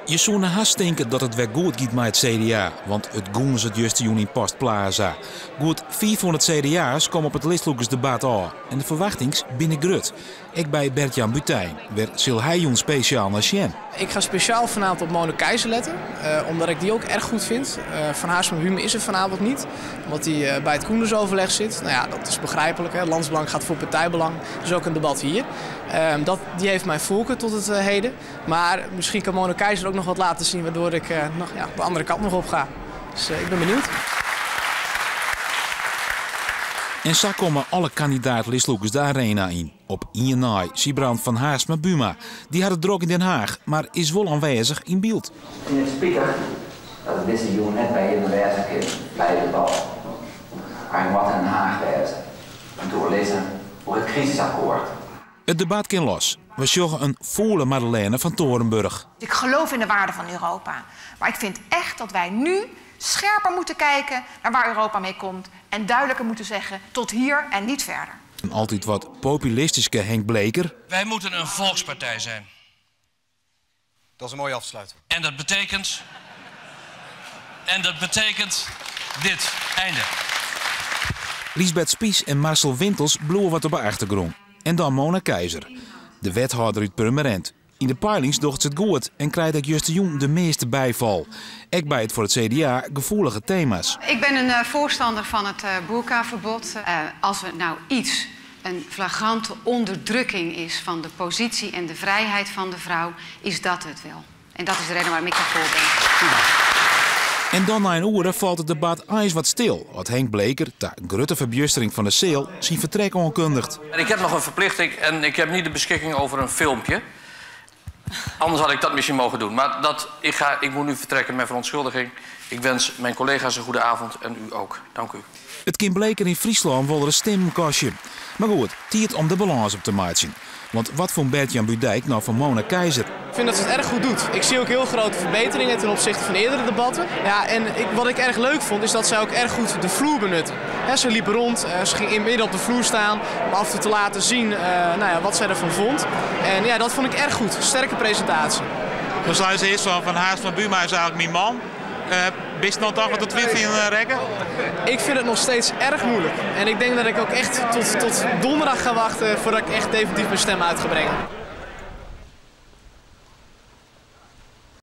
Je zou haast denken dat het weer goed gaat met het CDA, want het goen het juiste joen in Postplaza. Goed 400 CDA's komen op het listloekersdebat aan en de verwachtings binnen grut. Ik bij Bert-Jan Butijn, weer zal hij joen speciaal naar Sjen. Ik ga speciaal vanavond op Mona Keizer letten, omdat ik die ook erg goed vind. Van Haarsma Buma is er vanavond niet, omdat hij bij het Koendersoverleg zit. Nou ja, dat is begrijpelijk. Hè. Landsbelang gaat voor partijbelang, dus ook een debat hier. Die heeft mijn voorkeur tot het heden. Maar misschien kan Mona Keizer ook nog wat laten zien, waardoor ik de andere kant nog op ga. Dus ik ben benieuwd. En zo komen alle kandidaat-listloekers de arena in. Op 1 mei zie Brand van Haarsma Buma. Die had het druk in Den Haag, maar is wel aanwezig in beeld. In het speaker, dat het deze jongen net bij je aanwezig is, bij de bal. Hij moet in Den Haag wezen. En doorlezen voor het crisisakkoord. Het debat kan los. We zorgen een volle Madeleine van Torenburg. Ik geloof in de waarde van Europa. Maar ik vind echt dat wij nu scherper moeten kijken naar waar Europa mee komt. En duidelijker moeten zeggen tot hier en niet verder. Een altijd wat populistische Henk Bleker. Wij moeten een volkspartij zijn. Dat is een mooie afsluiting. En dat betekent dit. Einde. Liesbeth Spies en Marcel Wintels bloeien wat op de achtergrond. En dan Mona Keizer, de wethouder uit Purmerend. In de peilings docht ze het goed en krijgt ook Juste Jong de meeste bijval. Ik bij het voor het CDA gevoelige thema's. Ik ben een voorstander van het boerkaverbod. Als er nou een flagrante onderdrukking is van de positie en de vrijheid van de vrouw, is dat het wel. En dat is de reden waarom ik daarvoor ben. En dan na een uur valt het debat eens wat stil. Wat Henk Bleker, de grote verbjustering van de Seel, zijn vertrek onkundigt. Ik heb nog een verplichting en ik heb niet de beschikking over een filmpje. Anders had ik dat misschien mogen doen. Maar ik moet nu vertrekken met verontschuldiging. Ik wens mijn collega's een goede avond en u ook. Dank u. Het kind Bleker in Friesland wil er een stemkastje. Maar goed, tijd om de balans op te maken. Want wat vond Bert-Jan Budijk nou van Mona Keizer? Ik vind dat ze het erg goed doet. Ik zie ook heel grote verbeteringen ten opzichte van eerdere debatten. Ja, en wat ik erg leuk vond is dat zij ook erg goed de vloer benutte. Ze liep rond, ze ging in midden op de vloer staan om af en toe te laten zien wat zij ervan vond. En ja, dat vond ik erg goed. Sterke presentatie. Dan zou ze eerst van Haarsma Buma is eigenlijk mijn man. Wist je nog toch wat het weer in rekken? Ik vind het nog steeds erg moeilijk. En ik denk dat ik ook echt tot donderdag ga wachten voordat ik echt definitief mijn stem uit ga brengen.